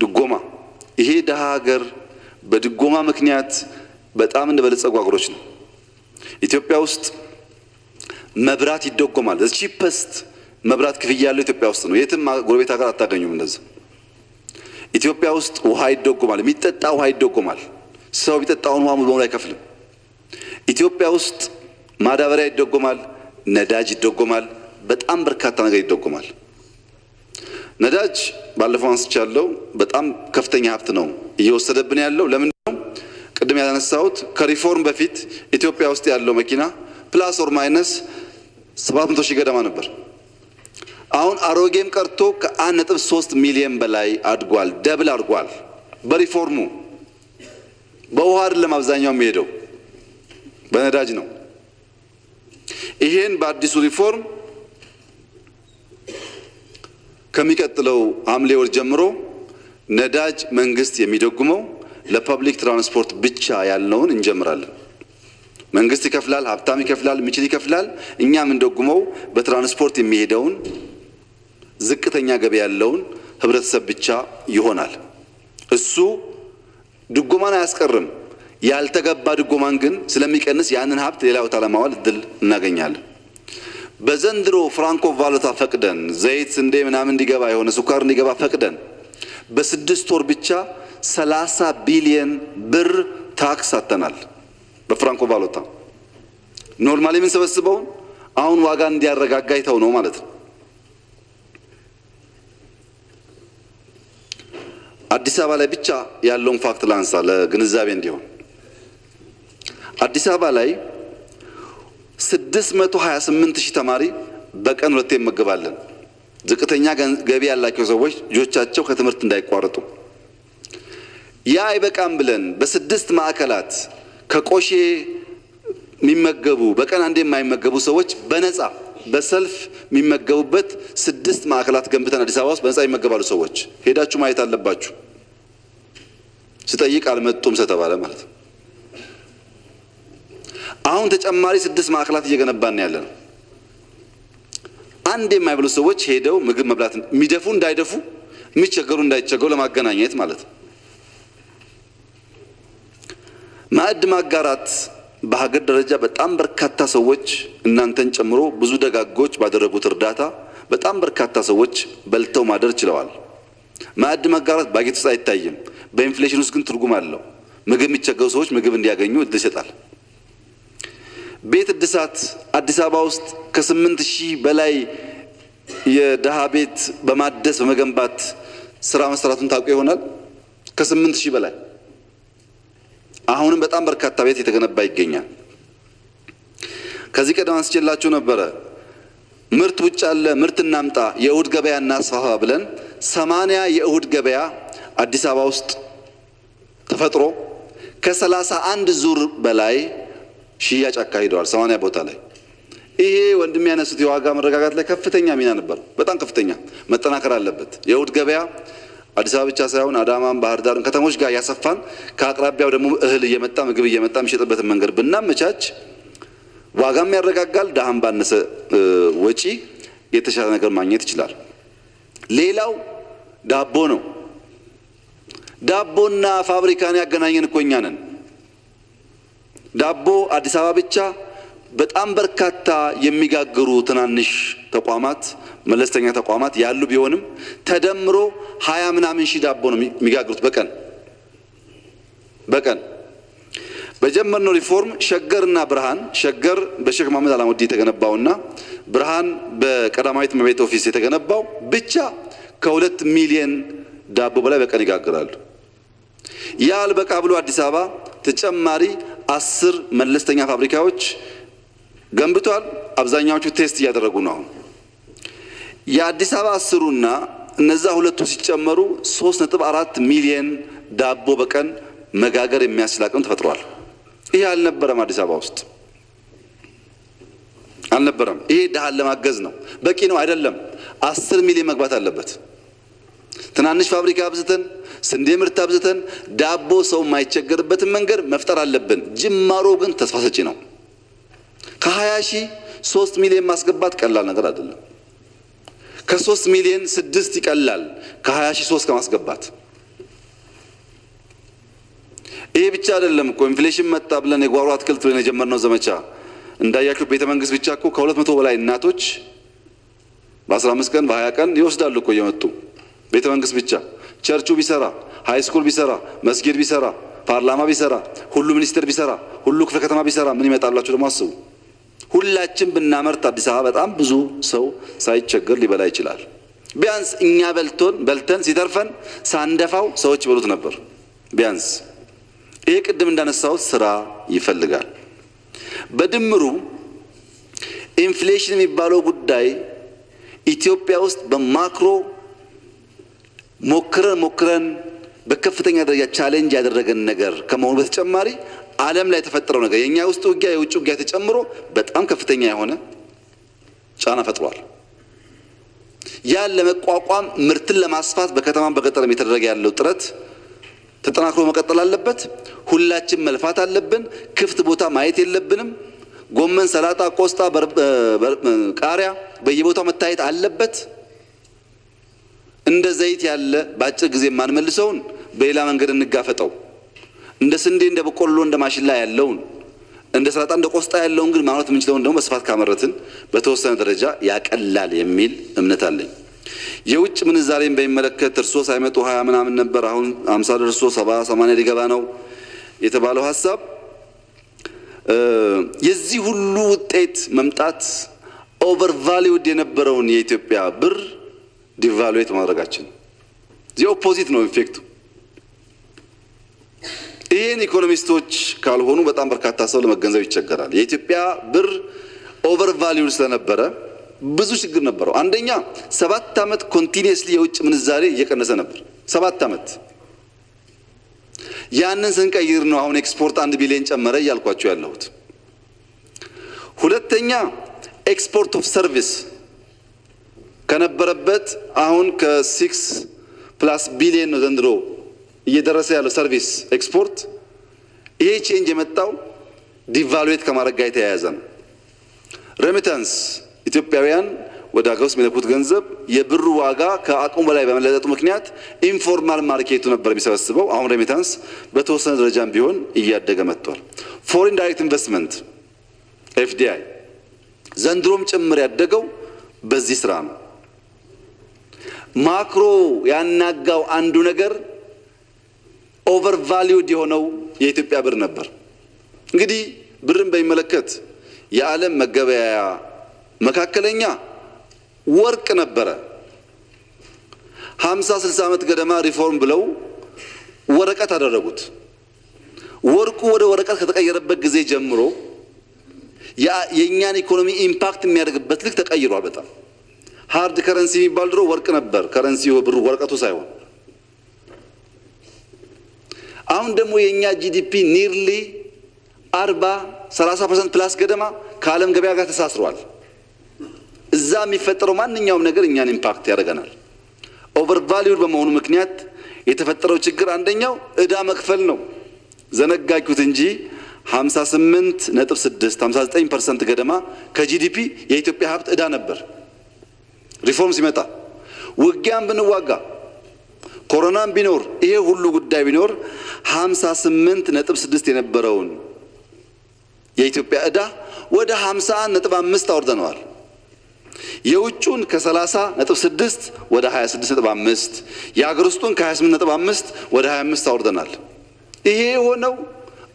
ድጎማ ይሄ ደሃ ሀገር በድጎማ ምክንያት በጣም እንደበለጸጉ ሀገሮች ነው። ኢትዮጵያ ውስጥ መብራት ይደጎማል። ቺፐስት መብራት ክፍያ ያለው ኢትዮጵያ ውስጥ ነው። የትም ጎረቤት ሀገር አታገኙም እንደዛ። ኢትዮጵያ ውስጥ ውሃ ይደጎማል። የሚጠጣ ውሃ ይደጎማል። ሰው ቢጠጣውን ውሃ ሙሉ በሙሉ አይከፍልም። ኢትዮጵያ ውስጥ ማዳበሪያ ይደጎማል፣ ነዳጅ ይደጎማል፣ በጣም በርካታ ነገር ይደጎማል። ነዳጅ ባለፈው አንስቻለሁ፣ በጣም ከፍተኛ ሀብት ነው እየወሰደብን ያለው። ለምን ነው? ቅድም ያነሳሁት ከሪፎርም በፊት ኢትዮጵያ ውስጥ ያለው መኪና ፕላስ ኦር ማይነስ 700 ሺህ ገደማ ነበር። አሁን አሮጌም ቀርቶ ከ1.3 ሚሊዮን በላይ አድጓል፣ ደብል አድጓል። በሪፎርሙ በውሃ አይደለም አብዛኛው የሚሄደው በነዳጅ ነው። ይሄን በአዲሱ ሪፎርም ከሚቀጥለው ሐምሌ ወር ጀምሮ ነዳጅ መንግስት የሚደጉመው ለፐብሊክ ትራንስፖርት ብቻ ያለውን እንጀምራለን። መንግስት ይከፍላል፣ ሀብታም ይከፍላል፣ ሚችል ይከፍላል። እኛም እንደጉመው በትራንስፖርት የሚሄደውን ዝቅተኛ ገቢ ያለውን ህብረተሰብ ብቻ ይሆናል። እሱ ድጎማን አያስቀርም። ያልተገባ ድጎማን ግን ስለሚቀንስ ያንን ሀብት ሌላ ቦታ ለማዋል እድል እናገኛለን። በዘንድሮ ፍራንኮ ቫሉታ ፈቅደን ዘይት ስንዴ ምናምን እንዲገባ የሆነ ስኳር እንዲገባ ፈቅደን በ6 ወር ብቻ 30 ቢሊዮን ብር ታክስ አተናል። በፍራንኮ ቫሉታ ኖርማሊ ምን ሰበስበው አሁን ዋጋ እንዲያረጋጋ ይተው ነው ማለት ነው። አዲስ አበባ ላይ ብቻ ያለውን ፋክት ላንሳ ለግንዛቤ እንዲሆን። አዲስ አበባ ላይ 628 ሺህ ተማሪ በቀን ሁለቴ ይመገባለን። ዝቅተኛ ገቢ ያላቸው ሰዎች ልጆቻቸው ከትምህርት እንዳይቋረጡ። ያ አይበቃም ብለን በ6 ማዕከላት ከቆሼ የሚመገቡ በቀን አንዴ የማይመገቡ ሰዎች በነፃ በሰልፍ የሚመገቡበት 6 ማዕከላት ገንብተን አዲስ አበባ ውስጥ በነፃ ይመገባሉ ሰዎች። ሄዳችሁ ማየት አለባችሁ። ስጠይቅ አልመጡም ስለተባለ ማለት ነው። አሁን ተጨማሪ 6 ማዕከላት እየገነባን ያለነው አንዴ የማይበሉ ሰዎች ሄደው ምግብ መብላት የሚደፉ እንዳይደፉ የሚቸገሩ እንዳይቸገሩ ለማገናኘት ማለት ነው። ማዕድ ማጋራት በሀገር ደረጃ በጣም በርካታ ሰዎች እናንተን ጨምሮ ብዙ ደጋጎች ባደረጉት እርዳታ በጣም በርካታ ሰዎች በልተው ማደር ችለዋል። ማዕድ ማጋራት ባጌት ውስጥ አይታይም። በኢንፍሌሽን ውስጥ ግን ትርጉም አለው። ምግብ የሚቸገሩ ሰዎች ምግብ እንዲያገኙ እድል ይሰጣል። ቤት እድሳት አዲስ አበባ ውስጥ ከ8000 በላይ የደሃ ቤት በማደስ በመገንባት ስራ መስራቱን ታውቁ ይሆናል። ከ8000 በላይ አሁንም በጣም በርካታ ቤት የተገነባ ይገኛል። ከዚህ ቀደም አንስቼላችሁ ነበረ። ምርት ውጭ አለ፣ ምርት እናምጣ፣ የእሁድ ገበያ እናስፋፋ ብለን 80 የእሁድ ገበያ አዲስ አበባ ውስጥ ተፈጥሮ ከ31 ዙር በላይ ሽያጭ አካሂደዋል 80 ቦታ ላይ። ይሄ ወንድም ያነሱት የዋጋ መረጋጋት ላይ ከፍተኛ ሚና ነበር። በጣም ከፍተኛ መጠናከር አለበት። የእሁድ ገበያ አዲስ አበባ ብቻ ሳይሆን አዳማም ባህር ዳርም ከተሞች ጋር ያሰፋን ከአቅራቢያው ደግሞ እህል እየመጣ ምግብ እየመጣ የሚሸጥበትን መንገድ ብናመቻች ዋጋም ያረጋጋል፣ ደሃም ባነሰ ወጪ የተሻለ ነገር ማግኘት ይችላል። ሌላው ዳቦ ነው። ዳቦና ፋብሪካን ያገናኘን እኮ እኛ ነን። ዳቦ አዲስ አበባ ብቻ በጣም በርካታ የሚጋግሩ ትናንሽ ተቋማት መለስተኛ ተቋማት ያሉ ቢሆንም ተደምሮ 20 ምናምን ሺህ ዳቦ ነው የሚጋግሩት በቀን። በጀመርነው ሪፎርም ሸገርና ብርሃን፣ ሸገር በሼክ መሐመድ አላሙዲ የተገነባውና ብርሃን በቀዳማዊት እመቤት ኦፊስ የተገነባው ብቻ ከ2 ሚሊዮን ዳቦ በላይ በቀን ይጋግራሉ። ያ አልበቃ ብሎ አዲስ አበባ ተጨማሪ 10 መለስተኛ ፋብሪካዎች ገንብቷል። አብዛኛዎቹ ቴስት እያደረጉ ነው። የአዲስ አበባ 10ና እነዛ ሁለቱ ሲጨመሩ 3.4 ሚሊዮን ዳቦ በቀን መጋገር የሚያስችል አቅም ተፈጥሯል። ይሄ አልነበረም አዲስ አበባ ውስጥ አልነበረም። ይሄ ደሃን ለማገዝ ነው። በቂ ነው አይደለም። 10 ሚሊዮን መግባት አለበት። ትናንሽ ፋብሪካ አብዝተን ስንዴ ምርት አብዝተን ዳቦ ሰው የማይቸገርበትን መንገድ መፍጠር አለብን። ጅማሮ ግን ተስፋ ሰጪ ነው። ከ20 ሺህ 3 ሚሊዮን ማስገባት ቀላል ነገር አይደለም። ከ3 ሚሊዮን 6 ይቀላል ከ20 ሺህ 3 ከማስገባት ይሄ ብቻ አይደለም እኮ ኢንፍሌሽን መጣ ብለን የጓሮ አትክልት ብለን የጀመርነው ዘመቻ እንዳያችሁ ቤተ መንግስት ብቻ እኮ ከ200 በላይ እናቶች በ15 ቀን በ20 ቀን ይወስዳሉ እኮ እየመጡ ቤተ መንግስት ብቻ ቸርቹ ቢሰራ ሃይ ስኩል ቢሰራ መስጊድ ቢሰራ ፓርላማ ቢሰራ ሁሉ ሚኒስቴር ቢሰራ ሁሉ ክፍለ ከተማ ቢሰራ ምን ይመጣላችሁ ደግሞ አስቡ። ሁላችን ብናመርት አዲስ አበባ በጣም ብዙ ሰው ሳይቸገር ሊበላ ይችላል። ቢያንስ እኛ በልተን ሲተርፈን ሳንደፋው ሰዎች ይበሉት ነበር ቢያንስ። ይሄ ቅድም እንዳነሳው ስራ ይፈልጋል። በድምሩ ኢንፍሌሽን የሚባለው ጉዳይ ኢትዮጵያ ውስጥ በማክሮ ሞክረን በከፍተኛ ደረጃ ቻሌንጅ ያደረገን ነገር ከመሆኑ በተጨማሪ ዓለም ላይ የተፈጠረው ነገር የኛ ውስጥ ውጊያ የውጭ ውጊያ ተጨምሮ በጣም ከፍተኛ የሆነ ጫና ፈጥሯል። ያን ለመቋቋም ምርትን ለማስፋት በከተማም በገጠርም የተደረገ ያለው ጥረት ተጠናክሮ መቀጠል አለበት። ሁላችን መልፋት አለብን። ክፍት ቦታ ማየት የለብንም። ጎመን፣ ሰላጣ፣ ቆስጣ፣ ቃሪያ በየቦታው መታየት አለበት። እንደ ዘይት ያለ ባጭር ጊዜ ማንመልሰውን በሌላ መንገድ እንጋፈጠው። እንደ ስንዴ እንደ በቆሎ እንደ ማሽላ ያለውን እንደ ሰላጣ እንደ ቆስጣ ያለውን ግን ማለት የምንችለውን ደግሞ በስፋት ካመረትን በተወሰነ ደረጃ ያቀላል የሚል እምነት አለኝ። የውጭ ምንዛሬን በሚመለከት እርሶ ሳይመጡ 20 ምናምን ነበር፣ አሁን 50 ደርሶ 70 80 ሊገባ ነው የተባለው ሐሳብ የዚህ ሁሉ ውጤት መምጣት ኦቨርቫሊውድ የነበረውን የኢትዮጵያ ብር ዲቫሉዌት ማድረጋችን ዚ ኦፖዚት ነው ኢፌክቱ። ይህን ኢኮኖሚስቶች ካልሆኑ በጣም በርካታ ሰው ለመገንዘብ ይቸገራል። የኢትዮጵያ ብር ኦቨርቫሊውድ ስለነበረ ብዙ ችግር ነበረው። አንደኛ 7 ዓመት ኮንቲኒየስሊ የውጭ ምንዛሬ እየቀነሰ ነበር 7 ዓመት። ያንን ስንቀይር ነው አሁን ኤክስፖርት 1 ቢሊዮን ጨመረ እያልኳቸው ያለሁት። ሁለተኛ ኤክስፖርት ኦፍ ሰርቪስ ከነበረበት አሁን ከ6+ ቢሊዮን ነው ዘንድሮ እየደረሰ ያለው ሰርቪስ ኤክስፖርት። ይሄ ቼንጅ የመጣው ዲቫሉዌት ከማድረግ ጋር የተያያዘ ነው። ሬሚታንስ ኢትዮጵያውያን ወደ ሀገር ውስጥ የሚልኩት ገንዘብ የብሩ ዋጋ ከአቅሙ በላይ በመለጠጡ ምክንያት ኢንፎርማል ማርኬቱ ነበር የሚሰበስበው። አሁን ሬሚታንስ በተወሰነ ደረጃም ቢሆን እያደገ መጥቷል። ፎሬን ዳይሬክት ኢንቨስትመንት ኤፍዲአይ ዘንድሮም ጭምር ያደገው በዚህ ስራ ነው። ማክሮ ያናጋው አንዱ ነገር ኦቨርቫሊውድ የሆነው የኢትዮጵያ ብር ነበር። እንግዲህ ብርን በሚመለከት የዓለም መገበያያ መካከለኛ ወርቅ ነበረ። 50-60 ዓመት ገደማ ሪፎርም ብለው ወረቀት አደረጉት። ወርቁ ወደ ወረቀት ከተቀየረበት ጊዜ ጀምሮ የኛን ኢኮኖሚ ኢምፓክት የሚያደርግበት ልክ ተቀይሯል። በጣም ሃርድ ከረንሲ የሚባል ድሮ ወርቅ ነበር፣ ከረንሲው ብሩ ወረቀቱ ሳይሆን። አሁን ደግሞ የኛ ጂዲፒ ኒርሊ 40-30% ፕላስ ገደማ ከዓለም ገበያ ጋር ተሳስሯል። እዛ የሚፈጠረው ማንኛውም ነገር እኛን ኢምፓክት ያደርገናል። ኦቨርቫሊውድ በመሆኑ ምክንያት የተፈጠረው ችግር አንደኛው ዕዳ መክፈል ነው። ዘነጋችሁት እንጂ 58.6-59% ገደማ ከጂዲፒ የኢትዮጵያ ሀብት ዕዳ ነበር። ሪፎርም ሲመጣ ውጊያም ብንዋጋ ኮሮናም ቢኖር ይሄ ሁሉ ጉዳይ ቢኖር 58.6 የነበረውን የኢትዮጵያ ዕዳ ወደ 51.5 አወርደነዋል። የውጩን ከ30.6 ወደ 26.5 የሀገር ውስጡን ከ28.5 ወደ 25 አወርደናል። ይሄ የሆነው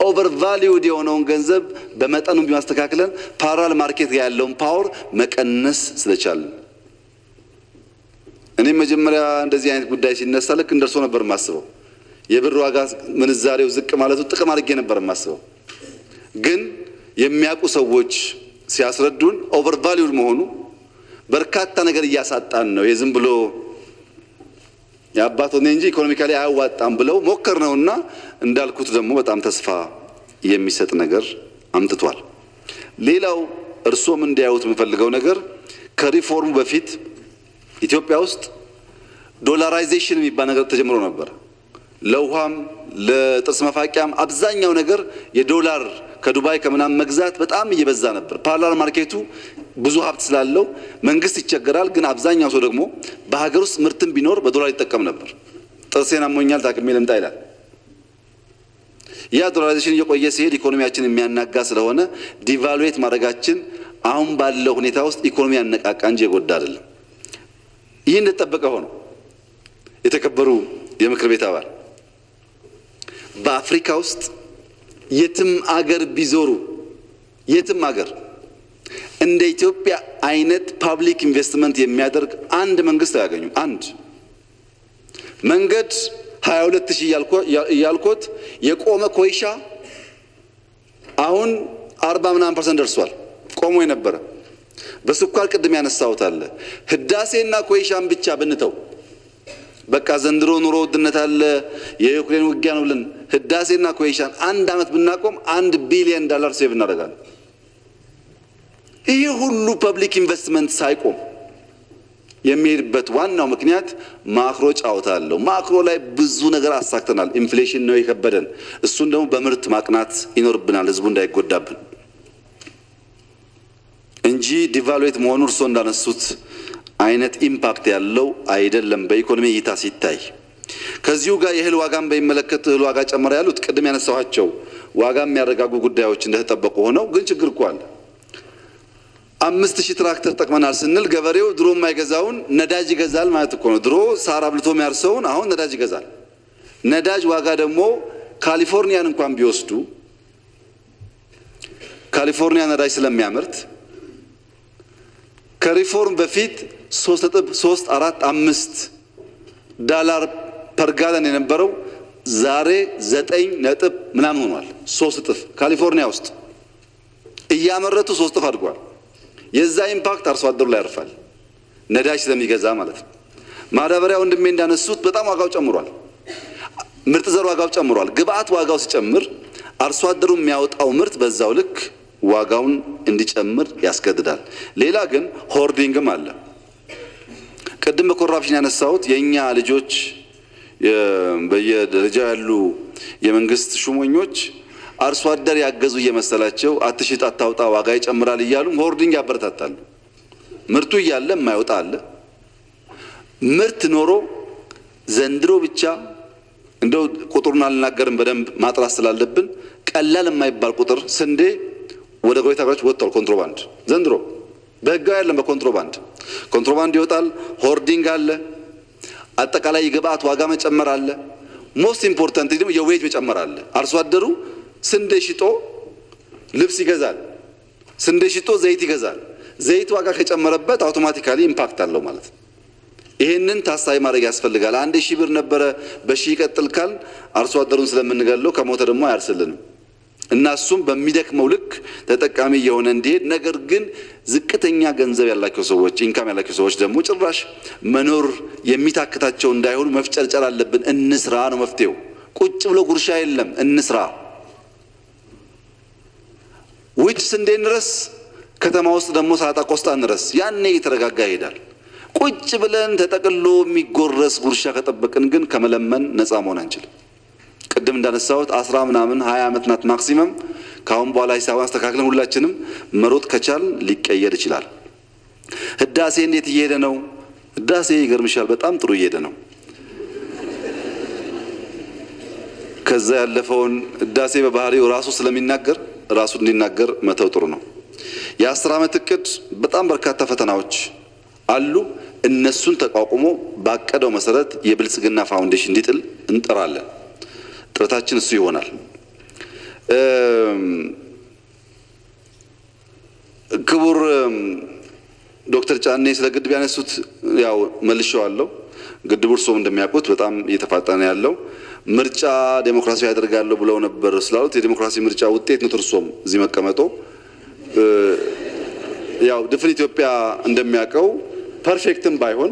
ኦቨርቫሊውድ የሆነውን ገንዘብ በመጠኑ ቢማስተካከለን ፓራል ማርኬት ያለውን ፓወር መቀነስ ስለቻለን። እኔ መጀመሪያ እንደዚህ አይነት ጉዳይ ሲነሳ ልክ እንደርሶ ነበር ማስበው። የብር ዋጋ ምንዛሬው ዝቅ ማለቱ ጥቅም አድርጌ ነበር ማስበው። ግን የሚያውቁ ሰዎች ሲያስረዱን ኦቨርቫሊውድ መሆኑ በርካታ ነገር እያሳጣን ነው። የዝም ብሎ ያባቶኔ እንጂ ኢኮኖሚካሊ አያዋጣም ብለው ሞከር ነውና እንዳልኩት ደግሞ በጣም ተስፋ የሚሰጥ ነገር አምጥቷል። ሌላው እርሶም እንዲያዩት የምፈልገው ነገር ከሪፎርሙ በፊት ኢትዮጵያ ውስጥ ዶላራይዜሽን የሚባል ነገር ተጀምሮ ነበር። ለውሃም ለጥርስ መፋቂያም አብዛኛው ነገር የዶላር ከዱባይ ከምናምን መግዛት በጣም እየበዛ ነበር። ፓራል ማርኬቱ ብዙ ሀብት ስላለው መንግስት ይቸገራል። ግን አብዛኛው ሰው ደግሞ በሀገር ውስጥ ምርትን ቢኖር በዶላር ይጠቀም ነበር። ጥርሴን አሞኛል ታክሜ ልምጣ ይላል። ያ ዶላራይዜሽን እየቆየ ሲሄድ ኢኮኖሚያችን የሚያናጋ ስለሆነ ዲቫሉዌት ማድረጋችን አሁን ባለው ሁኔታ ውስጥ ኢኮኖሚ ያነቃቃ እንጂ የጎዳ አይደለም። ይህ እንደተጠበቀ ሆኖ የተከበሩ የምክር ቤት አባል በአፍሪካ ውስጥ የትም አገር ቢዞሩ የትም አገር እንደ ኢትዮጵያ አይነት ፓብሊክ ኢንቨስትመንት የሚያደርግ አንድ መንግስት አያገኙም። አንድ መንገድ 22000 እያልኩት የቆመ ኮይሻ አሁን 40% ደርሷል። ቆሞ የነበረ በስኳር ቅድም ያነሳሁት አለ። ህዳሴና ኮይሻን ብቻ ብንተው በቃ ዘንድሮ ኑሮ ውድነት አለ የዩክሬን ውጊያ ነው ብለን ህዳሴና ኮይሻን አንድ አመት ብናቆም $1 ቢሊዮን ሴቭ እናደርጋለን። ይሄ ሁሉ ፐብሊክ ኢንቨስትመንት ሳይቆም የሚሄድበት ዋናው ምክንያት ማክሮ ጫውታ አለው። ማክሮ ላይ ብዙ ነገር አሳክተናል። ኢንፍሌሽን ነው የከበደን። እሱን ደግሞ በምርት ማቅናት ይኖርብናል ህዝቡ እንዳይጎዳብን እንጂ ዲቫሉዌት መሆኑ እርሶ እንዳነሱት አይነት ኢምፓክት ያለው አይደለም በኢኮኖሚ እይታ ሲታይ። ከዚሁ ጋር የእህል ዋጋን በሚመለከት እህል ዋጋ ጨመረ ያሉት ቅድም ያነሳኋቸው ዋጋ የሚያረጋጉ ጉዳዮች እንደተጠበቁ ሆነው ግን ችግር እኮ አለ። 5000 ትራክተር ተጠቅመናል ስንል ገበሬው ድሮ የማይገዛውን ነዳጅ ይገዛል ማለት እኮ ነው። ድሮ ሳር አብልቶ የሚያርሰውን አሁን ነዳጅ ይገዛል። ነዳጅ ዋጋ ደግሞ ካሊፎርኒያን እንኳን ቢወስዱ ካሊፎርኒያ ነዳጅ ስለሚያመርት ከሪፎርም በፊት $3.45 ፐር ጋለን የነበረው ዛሬ 9 ምናምን ሆኗል። 3 እጥፍ ካሊፎርኒያ ውስጥ እያመረቱ 3 እጥፍ አድጓል። የዛ ኢምፓክት አርሶ አደሩ ላይ ያርፋል፣ ነዳጅ ስለሚገዛ ማለት ነው። ማዳበሪያ ወንድሜ እንዳነሱት በጣም ዋጋው ጨምሯል። ምርጥ ዘር ዋጋው ጨምሯል። ግብአት ዋጋው ሲጨምር አርሶ አደሩ የሚያወጣው ምርት በዛው ልክ ዋጋውን እንዲጨምር ያስገድዳል። ሌላ ግን ሆርዲንግም አለ። ቅድም በኮራፕሽን ያነሳሁት የኛ ልጆች በየደረጃው ያሉ የመንግስት ሹመኞች አርሶ አደር ያገዙ እየመሰላቸው አትሽጥ አታውጣ ዋጋ ይጨምራል እያሉ ሆርዲንግ ያበረታታሉ። ምርቱ እያለ የማይወጣ አለ። ምርት ኖሮ ዘንድሮ ብቻ እንደው ቁጥሩን አልናገርም በደንብ ማጥራት ስላለብን ቀላል የማይባል ቁጥር ስንዴ ወደ ጎረቤት ሀገሮች ወጥቷል። ኮንትሮባንድ ዘንድሮ በህጋዊ አይደለም፣ በኮንትሮባንድ ይወጣል። ሆርዲንግ አለ። አጠቃላይ የግብአት ዋጋ መጨመር አለ። ሞስት ኢምፖርታንት ደግሞ የዌጅ መጨመር አለ። አርሶ አደሩ ስንዴ ሽጦ ልብስ ይገዛል፣ ስንዴ ሽጦ ዘይት ይገዛል። ዘይት ዋጋ ከጨመረበት አውቶማቲካሊ ኢምፓክት አለው ማለት ነው። ይሄንን ታሳቢ ማድረግ ያስፈልጋል። 1000 ብር ነበረ በሺህ ይቀጥል ካል አርሶ አደሩን ስለምንገለው ከሞተ ደግሞ አያርስልንም እና እሱም በሚደክመው ልክ ተጠቃሚ የሆነ እንዲሄድ። ነገር ግን ዝቅተኛ ገንዘብ ያላቸው ሰዎች ኢንካም ያላቸው ሰዎች ደግሞ ጭራሽ መኖር የሚታክታቸው እንዳይሆኑ መፍጨርጨር አለብን። እንስራ ነው መፍትሄው። ቁጭ ብሎ ጉርሻ የለም። እንስራ። ውጭ ስንዴ እንረስ፣ ከተማ ውስጥ ደግሞ ሰላጣ ቆስጣ እንረስ። ያኔ እየተረጋጋ ይሄዳል። ቁጭ ብለን ተጠቅሎ የሚጎረስ ጉርሻ ከጠበቅን ግን ከመለመን ነፃ መሆን አንችልም። ቅድም እንዳነሳሁት 10 ምናምን 20 ዓመት ናት ማክሲመም። ካሁን በኋላ ሂሳቡን አስተካክለን ሁላችንም መሮጥ ከቻል ሊቀየር ይችላል። ህዳሴ እንዴት እየሄደ ነው? ህዳሴ ይገርምሻል በጣም ጥሩ እየሄደ ነው። ከዛ ያለፈውን ህዳሴ በባህሪው ራሱ ስለሚናገር ራሱ እንዲናገር መተው ጥሩ ነው። የ10 ዓመት እቅድ በጣም በርካታ ፈተናዎች አሉ። እነሱን ተቋቁሞ ባቀደው መሰረት የብልጽግና ፋውንዴሽን እንዲጥል እንጠራለን። ጥረታችን እሱ ይሆናል። ክቡር ዶክተር ጫኔ ስለ ግድብ ያነሱት ያው መልሼዋለሁ። ግድቡ እርስዎም እንደሚያውቁት በጣም እየተፋጠነ ያለው ምርጫ ዴሞክራሲያዊ ያደርጋለሁ ብለው ነበር ስላሉት የዴሞክራሲ ምርጫ ውጤት ነው እርስዎም እዚህ መቀመጦ። ያው ድፍን ኢትዮጵያ እንደሚያውቀው ፐርፌክትም ባይሆን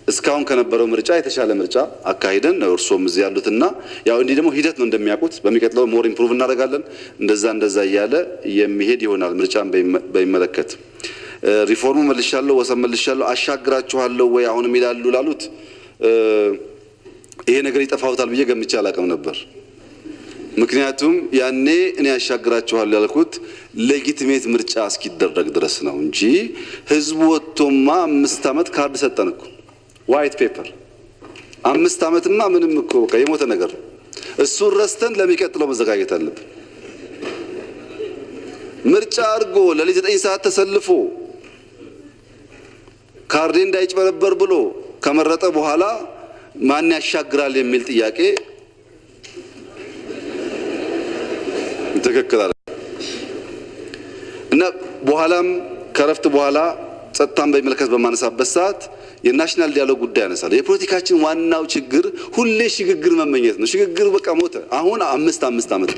እስካሁን ከነበረው ምርጫ የተሻለ ምርጫ አካሂደን ነው እርስዎም እዚህ ያሉትና ያው እንዲህ ደግሞ ሂደት ነው እንደሚያውቁት። በሚቀጥለው ሞር ኢምፕሩቭ እናደርጋለን። እንደዛ እያለ የሚሄድ ይሆናል። ምርጫን በሚመለከት ሪፎርሙ መልሻለሁ፣ ወሰን መልሻለሁ፣ አሻግራችኋለሁ ወይ አሁንም ይላሉ ላሉት ይሄ ነገር ይጠፋውታል ብዬ ገምቼ አላቅም ነበር። ምክንያቱም ያኔ እኔ አሻግራችኋለሁ ያልኩት ሌጂቲሜት ምርጫ እስኪደረግ ድረስ ነው እንጂ ህዝቡ ወጥቶማ 5 ዓመት ካርድ ሰጠን እኮ ዋይት ፔፐር 5 ዓመትማ ምንም እኮ የሞተ ነገር እሱን ረስተን ለሚቀጥለው መዘጋጀት አለብን። ምርጫ አድርጎ ለሊት 9 ሰዓት ተሰልፎ ካርዴ እንዳይጭበረበር ብሎ ከመረጠ በኋላ ማን ያሻግራል የሚል ጥያቄ ትክክል አይደለም እና በኋላም ከረፍት በኋላ ጸጥታን በሚመለከት በማነሳበት ሰዓት የናሽናል ዲያሎግ ጉዳይ ያነሳል። የፖለቲካችን ዋናው ችግር ሁሌ ሽግግር መመኘት ነው። ሽግግር በቃ ሞተ። አሁን 5 ዓመት